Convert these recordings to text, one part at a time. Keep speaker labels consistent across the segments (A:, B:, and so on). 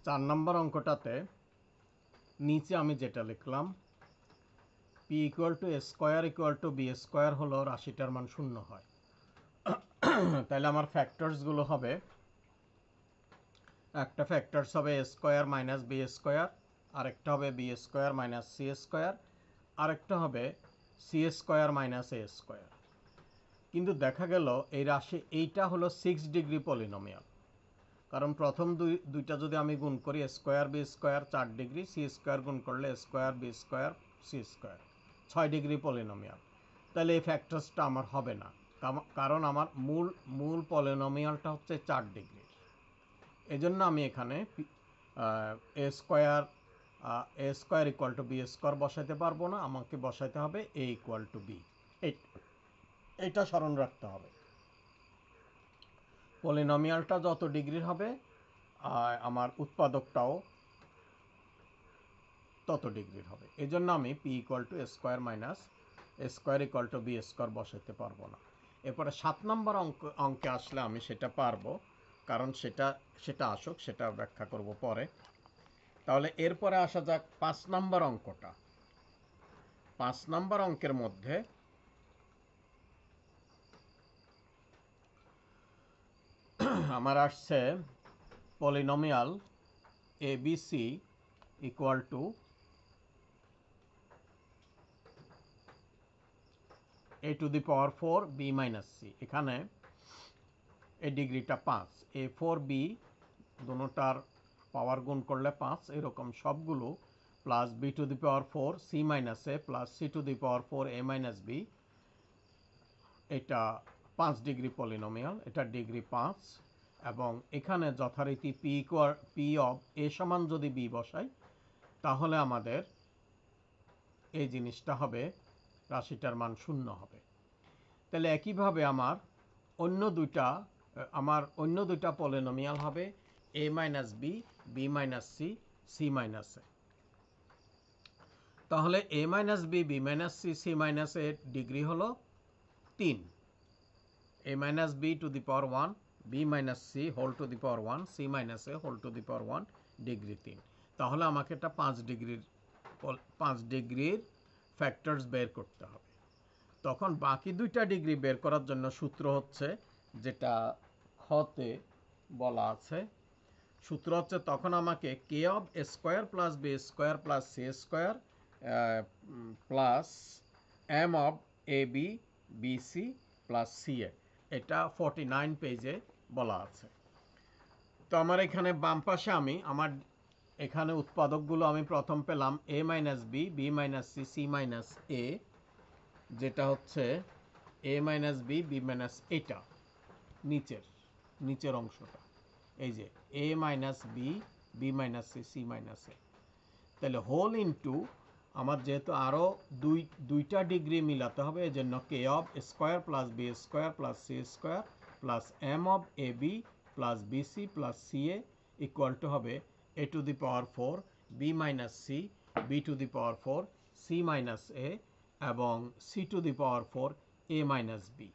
A: 4 নম্বর অঙ্কটাতে নিচে আমি যেটা লিখলাম p equal to a square equal to b square হলো রাশিটার মান 0 হয়। তাহলে আমার ফ্যাক্টরসগুলো হবে, একটা ফ্যাক্টরস হবে a square minus b square, আরেকটা হবে b square minus c square, আরেকটা হবে c square minus a square. কিন্তু দেখা গেল এই রাশি এইটা হলো 6 ডিগ্রি পলিনোমিয়াল, কারণ প্রথম দুইটা যদি আমি গুণ করি square b square 4 degree, c square গুণ করলে square b square c square 6 degree polynomial. তাহলে এই ফ্যাক্টরসটা আমার হবে না, কারণ আমার মূল পলিনোমিয়ালটা হচ্ছে 4 ডিগ্রির। এজন্য আমি এখানে a square equal to b square বসাইতে পারবো না, আমাকে বসাইতে হবে এ ইকুয়াল টু বি। এটা স্মরণ রাখতে হবে। পলিনোমিয়ালটা যত ডিগ্রির হবে আমার উৎপাদকটাও তত ডিগ্রির হবে। এই জন্য আমি p equal to square minus square equal to b square বসাইতে পারবো না। এরপরে 7 নম্বর অঙ্কে আসলে আমি সেটা পারবো, কারণ সেটা আসুক, সেটা ব্যাখ্যা করব পরে। তাহলে এরপরে আসা যাক 5 নম্বর অঙ্কটা। 5 নম্বর অঙ্কের মধ্যে আমার আসছে polynomial a b c equal to a to the power 4 b minus c. এখানে এই ডিগ্রিটা 5, এ 4 বি দুটোটার পাওয়ার গুণ করলে 5, এরকম সবগুলো plus b to the power 4 c minus a plus c to the power 4 a minus b. এটা 5 ডিগ্রি পলিনোমিয়াল, এটা degree 5। এবং এখানে যথারীতি পি অফ এ সমান যদি বি বসাই, তাহলে আমাদের এই জিনিসটা হবে, রাশিটার মান 0 হবে। তাহলে একইভাবে আমার অন্য দুইটা পলিনোমিয়াল হবে a minus B, B minus C, C minus a. তাহলে a minus B, B minus C, C minus a degree হলো 3। A minus b to the power 1, b minus c whole to the power 1, c minus a whole to the power 1, degree 3। তাহলে আমাকে এটা 5 ডিগ্রির factors বের করতে হবে। তখন বাকি দুইটা ডিগ্রি বের করার জন্য সূত্র হচ্ছে, যেটা খতে বলা আছে, সূত্র হচ্ছে তখন আমাকে k of a square plus B square plus C square plus M of A B B C plus C a, এটা 49 পেজে বলা আছে। তো আমার এখানে বাম পাশে আমার এখানে উৎপাদকগুলো আমি প্রথম পেলাম a minus B, B minus C, C minus a, যেটা হচ্ছে a minus B, B minus, এটা নিচের অংশটা, এই যে a minus B, B minus C, C minus a. তাহলে হোল ইন্টু আমার যেহেতু আরও দুইটা ডিগ্রি মিলাতে হবে, এই জন্য কে of square plus B square plus C square plus M of A B plus b C plus C a equal to হবে a to the power 4 b minus c, b to the power 4 c minus a এবং c to the power 4 a minus b.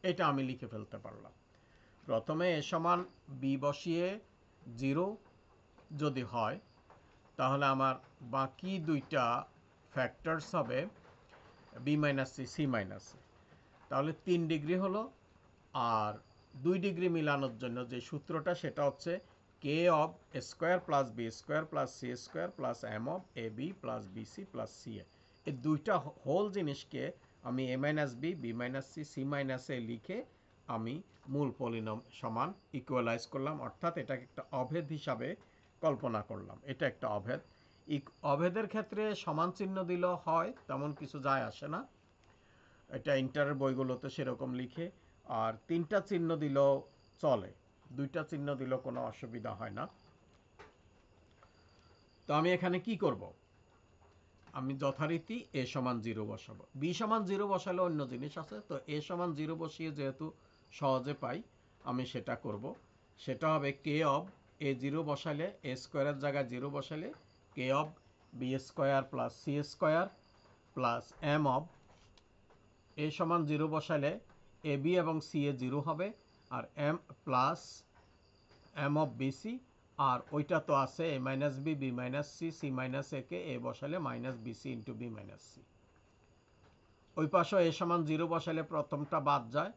A: এটা আমি লিখে ফেলতে পারলাম। প্রথমে এ সমান B বসিয়ে 0 যদি হয়, তাহলে আমার বাকি দুইটা ফ্যাক্টরস হবে b minus C, C minus a. তাহলে 3 ডিগ্রি হলো। আর 2 ডিগ্রি মিলানোর জন্য যে সূত্রটা, সেটা হচ্ছে k of square plus B square plus C square plus M of A B plus b C plus C a. এই দুইটা হোল জিনিসকে আমি a minus B, B minus C, C minus a লিখে আমি মূল পলিনোম সমান ইকুয়ালাইজ করলাম, অর্থাৎ এটাকে একটা অভেদ হিসাবে কল্পনা করলাম। এটা একটা অভেদ। অভেদের ক্ষেত্রে সমান চিহ্ন দিলেও হয়, তেমন কিছু যায় আসে না, এটা ইন্টারের বইগুলোতে সেরকম লিখে। আর 3টা চিহ্ন দিলেও চলে, 2টা চিহ্ন দিলেও কোনো অসুবিধা হয় না। তো আমি এখানে কি করব, আমি যথারীতি এ সমান 0 বসাবো। বি সমান 0 বসালে অন্য জিনিস আছে, তো এ সমান 0 বসিয়ে যেহেতু সহজে পাই, আমি সেটা করব। সেটা হবে কে অফ এ 0 বসালে, এ স্কোয়ারের জায়গায় 0 বসালে k of B square plus C square plus M of a সমান 0 বসালে এ বি এবং সি এ 0 হবে, আর m plus M of b c আর ওইটা তো আছে a minus B B minus C C minus a কে এ বসালে minus b c into b minus c. ওই পাশে এ সমান 0 বসালে প্রথমটা বাদ যায়,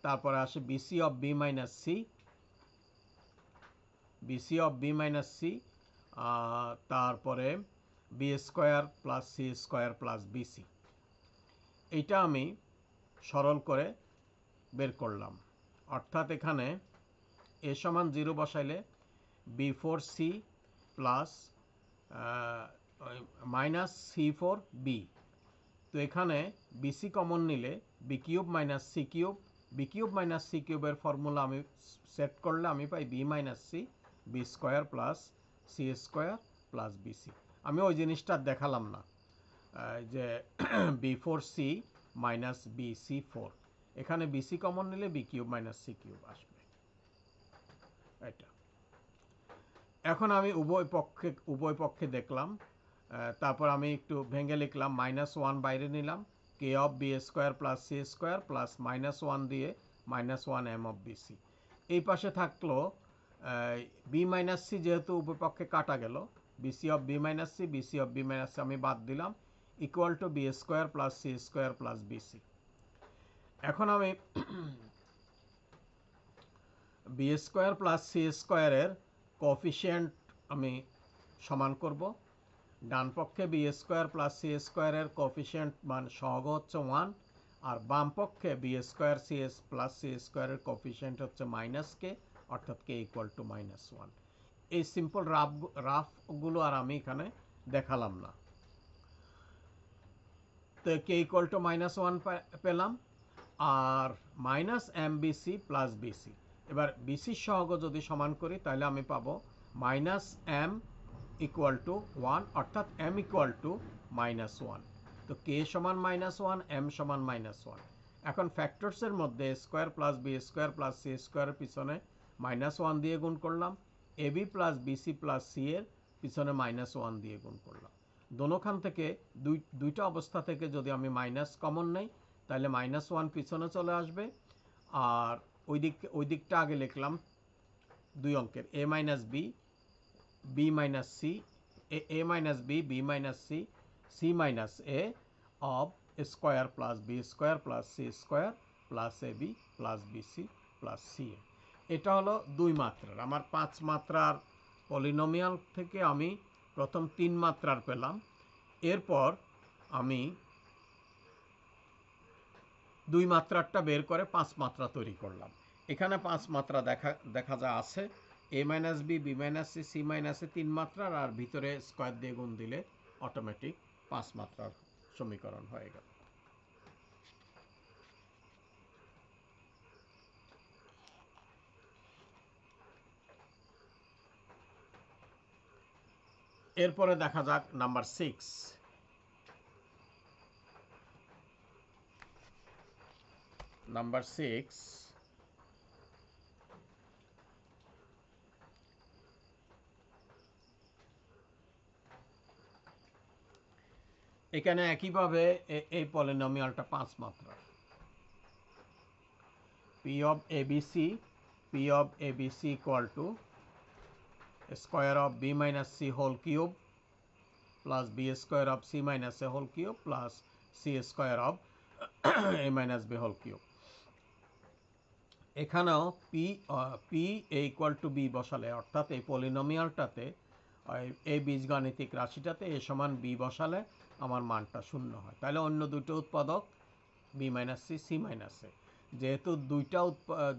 A: তারপরে আসে b c of b minus c, BC of b minus c, তারপরে b square plus C square plus b c. এইটা আমি সরল করে বের করলাম, অর্থাৎ এখানে এ সমান 0 বসাইলে b four c plus minus c four b. তো এখানে বিসি কমন নিলে b cube minus c cube, b cube minus c কিউবের ফর্মুলা আমি সেট করলে আমি পাই b minus c b square plus C square plus b c. আমি ওই জিনিসটা দেখালাম না যে b four c minus b c four, এখানে বিসি কমন নিলে b cube minus c cube আসবে এটা। এখন আমি উভয় পক্ষে দেখলাম, তারপর আমি একটু ভেঙে লিখলাম, মাইনাস ওয়ান বাইরে নিলাম, k of B square plus C square plus minus one দিয়ে minus one m of b c. এই পাশে থাকলো বি মাইনাস সি, যেহেতু উভয় পক্ষে কাটা গেল, bc of b minus c BC of b minus c আমি বাদ দিলাম, equal to b square plus C square plus bc. এখন আমি বি স্কোয়ার প্লাস সি স্কোয়ারের কোএফিসিয়েন্ট আমি সমান করব। ডান পক্ষে বি স্কোয়ার প্লাস সি স্কোয়ারের কোএফিসিয়েন্ট মান সহগ হচ্ছে 1, আর বাম পক্ষে b square c plus c স্কোয়ারের কোএফিসিয়েন্ট হচ্ছে মাইনাস কে, অর্থাৎ কে ইকুয়াল টু -1। এই সিম্পল রাফগুলো আর আমি এখানে দেখালাম না। তো কে ইকুয়াল টু -1 পেলাম, আর minus m b c plus b c. এবার বিসির সহগ যদি সমান করি তাহলে আমি পাবো মাইনাস এম ইকুয়াল টু 1, অর্থাৎ এম ইকুয়াল টু -1। তো কে সমান -1, এম সমান -1। এখন ফ্যাক্টরসের মধ্যে square plus B square plus c স্কোয়ারের পিছনে -1 দিয়ে গুণ করলাম, a B plus BC plus c এর পিছনে -1 দিয়ে গুণ করলাম। দোনোখান থেকে দুইটা অবস্থা থেকে যদি আমি মাইনাস কমন নেই তাহলে -1 পিছনে চলে আসবে, আর ওই দিকটা আগে লিখলাম 2 অঙ্কের a minus B B minus c, a minus B B minus C C minus a of square plus B square plus C square plus a B plus BC plus C a. এটা হলো 2 মাত্রার। আমার 5 মাত্রার polynomial থেকে আমি প্রথম 3 মাত্রার পেলাম, এরপর আমি 2 মাত্রারটা বের করে 5 মাত্রা তৈরি করলাম। এখানে 5 মাত্রা দেখা যা আছে, a minus B B minus C C minus a 3 মাত্রার, আর ভিতরে স্কোয়ার দিয়ে গুণ দিলে অটোমেটিক 5 মাত্রার সমীকরণ হয়ে গেল। এরপরে দেখা যাক নাম্বার 6। নাম্বার 6, এখানে একইভাবে এই পলিনোমিয়ালটা 5 মাত্রার। P of a b c equal to square of b minus c whole cube plus B square of c minus a whole cube plus C square of a minus b whole cube. এখানেও p a equal to b বসালে, অর্থাৎ এই পলিনোমিয়ালটাতে এই বীজগাণিতিক রাশিটাতে এ সমান B বসালে আমার মানটা 0 হয়। তাহলে অন্য দুটো উৎপাদক b minus C C minus a, যেহেতু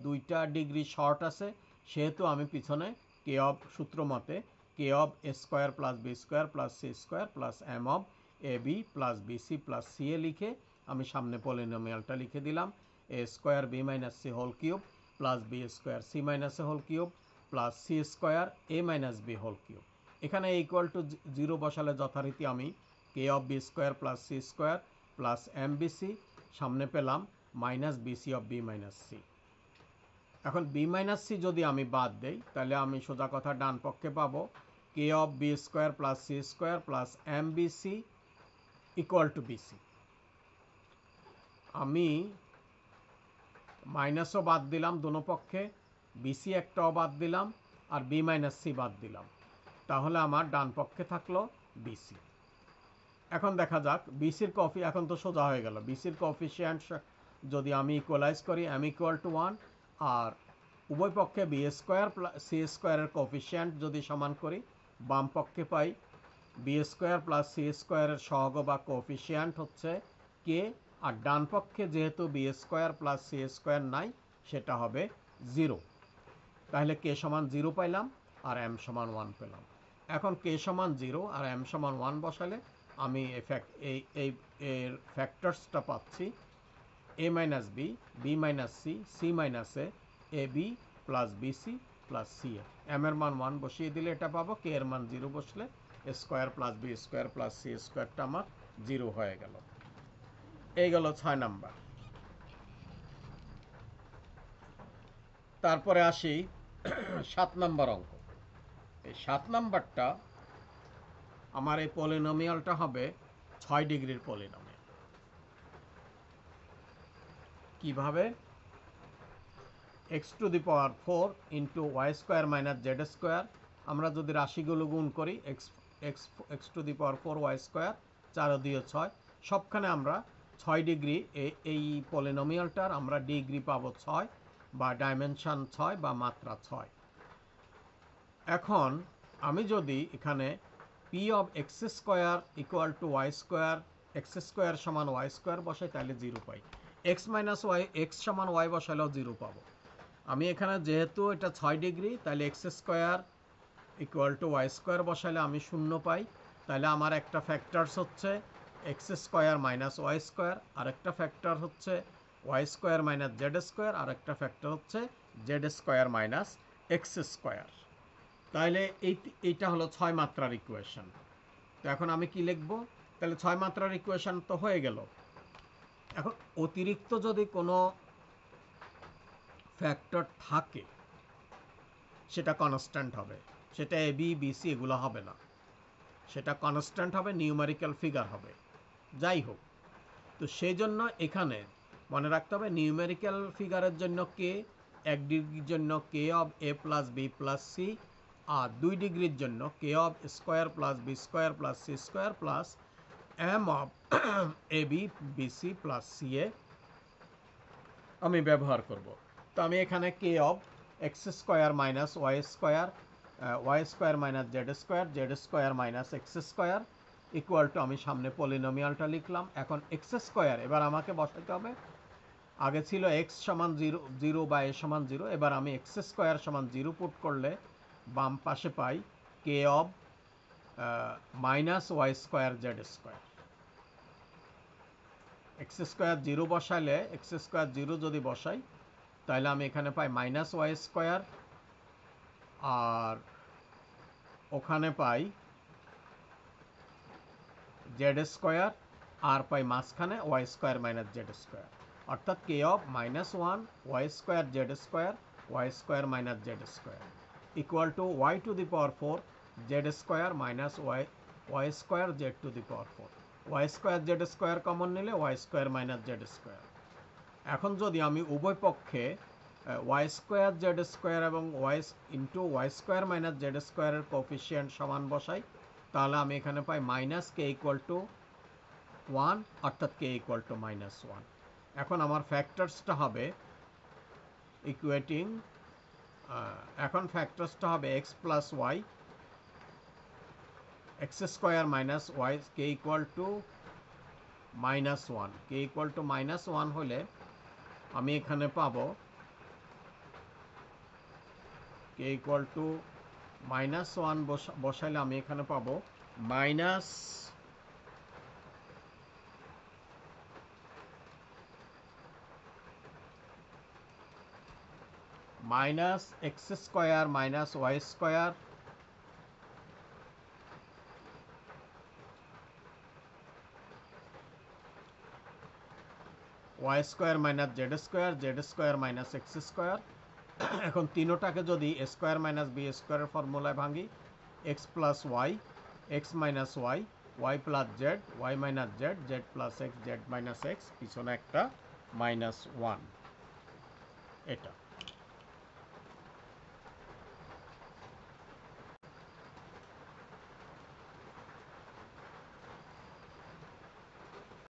A: দুইটা ডিগ্রি শর্ট আছে, সেহেতু আমি পিছনে কে অফ সূত্র মতে k of a square plus B square plus C square plus M of A B plus BC plus C a লিখে আমি সামনে পলিনোমিয়ালটা লিখে দিলাম, a square b minus c whole cube plus B square c minus a whole cube plus C square a minus b whole cube. এখানে equal to 0 বসালে যথারীতি আমি k of B square plus C square plus M BC, সামনে পেলাম minus bc of b minus c. এখন b minus c যদি আমি বাদ দেই তাহলে আমি সোজা কথা ডান পক্ষে পাবো K of B square plus C square plus M B C equal to B C. আমি মাইনাসও বাদ দিলাম দোনো পক্ষে, বিসি একটাও বাদ দিলাম, আর বি মাইনাস সি বাদ দিলাম, তাহলে আমার ডান পক্ষে থাকলো বিসি। এখন দেখা যাক বিসির এখন তো সোজা হয়ে গেল। বিসির কোএফিসিয়েন্ট যদি আমি ইকুয়ালাইজ করি এম ইকুয়াল টু 1, আর উভয় পক্ষে বি স্কোয়ার প্লাস সি স্কোয়ারের কোএফিসিয়েন্ট যদি সমান করি, বাম পক্ষে পাই বি স্কোয়ার প্লাস সি স্কোয়ারের সহগ বা কোএফিসিয়েন্ট হচ্ছে কে, আর ডান পক্ষে যেহেতু b square plus C square নাই, সেটা হবে 0। তাহলে কে সমান 0 পাইলাম আর এম সমান 1 পেলাম। এখন কে সমান 0 আর এম সমান 1 বসালে আমি এই এর ফ্যাক্টরসটা পাচ্ছি A minus B, B minus C, C minus A B plus BC plus C A. M এর মান 1 বসিয়ে দিলে এটা পাবো, কে এর মান 0 বসলে A square plus B square plus C স্কোয়ারটা আমার 0 হয়ে গেল। এই গেল 6 নাম্বার। তারপরে আসি 7 নাম্বার অঙ্ক। এই 7 নাম্বারটা আমার এই পলিনোমিয়ালটা হবে 6 ডিগ্রির পলিনোমিয়াল। কিভাবে? X to the power 4 into y square minus Z square. আমরা যদি রাশিগুলো গুণ করি x to the power 4 Y square, 4 ও 2 6, সবখানে আমরা 6 ডিগ্রি, এই পলিনোমিয়ালটার আমরা ডিগ্রি পাবো 6 বা ডাইমেনশন 6 বা মাত্রা 6। এখন আমি যদি এখানে P of X square equal to Y square, X square সমান ওয়াই স্কোয়ার বসাই, তাহলে 0 পাই। এক্স মাইনাস ওয়াই, এক্স সমান ওয়াই বসাইলেও 0 পাবো। আমি এখানে যেহেতু এটা 6 ডিগ্রি, তাহলে X square equal to Y square বসাইলে আমি 0 পাই। তাহলে আমার একটা ফ্যাক্টরস হচ্ছে X square minus Y square, আর একটা ফ্যাক্টর হচ্ছে Y square minus Z square, আর একটা ফ্যাক্টর হচ্ছে Z square minus x square. তাহলে এইটা হলো 6 মাত্রার ইকুয়েশন। তো এখন আমি কি লিখব? তাহলে 6 মাত্রার ইকুয়েশন তো হয়ে গেল। এখন অতিরিক্ত যদি কোনো ফ্যাক্টর থাকে সেটা কনস্ট্যান্ট হবে, সেটা এ বি বি সি এগুলো হবে না, সেটা কনস্ট্যান্ট হবে, নিউমেরিক্যাল ফিগার হবে। যাই হোক, তো সেই জন্য এখানে মনে রাখতে হবে নিউমেরিক্যাল ফিগারের জন্য কে, 1 ডিগ্রির জন্য কে of A plus B plus C, আর 2 ডিগ্রির জন্য কে of square plus B square plus C square plus M of A B B C plus C A আমি ব্যবহার করব। তো আমি এখানে K of X square minus Y square minus Z square minus x square equal to, আমি সামনে পলিনোমিয়ালটা লিখলাম। এখন এক্স স্কোয়ার এবার আমাকে বসাতে হবে, আগে ছিল এক্স সমান 0 বা এ সমান 0, এবার আমি এক্স স্কোয়ার সমান 0 পুট করলে বাম পাশে পাই K of minus Y square Z square. X square 0 বসাইলে, এক্স স্কোয়ার 0 যদি বসাই, তাহলে আমি এখানে পাই মাইনাস ওয়াই স্কোয়ার, আর ওখানে পাই জেড স্কোয়ার, আর পাই মাঝখানে Y square minus Z square, অর্থাৎ K of -1 Y square minus Z square equal to Y to the power 4 Z square minus Y square Z to the power 4। Y square Z square common নিলে y square minus Z square. এখন যদি আমি উভয় পক্ষে y square Z square এবং y square minus z স্কোয়ারের coefficient সমান বসাই, তাহলে আমি এখানে পাই মাইনাস কে ইকুয়াল টু 1, অর্থাৎ কে ইকুয়াল টু -1। এখন আমার ফ্যাক্টরসটা হবে ইকুয়েটিং, এখন ফ্যাক্টরসটা হবে x plus y, x square minus y, k equal to -1। K equal to -1 হলে আমি এখানে পাবো কে ইকুয়াল টু -1 বসাইলে আমি এখানে পাবো minus x square minus Y square y square minus Z square minus x square. এখন তিনোটাকে যদি এ স্কোয়ার মাইনাস বি স্কোয়ারের ফর্মুলায় ভাঙি, x plus y, x minus y, y plus z, y minus z, z plus x, z minus x, পিছনে একটা -1, এটা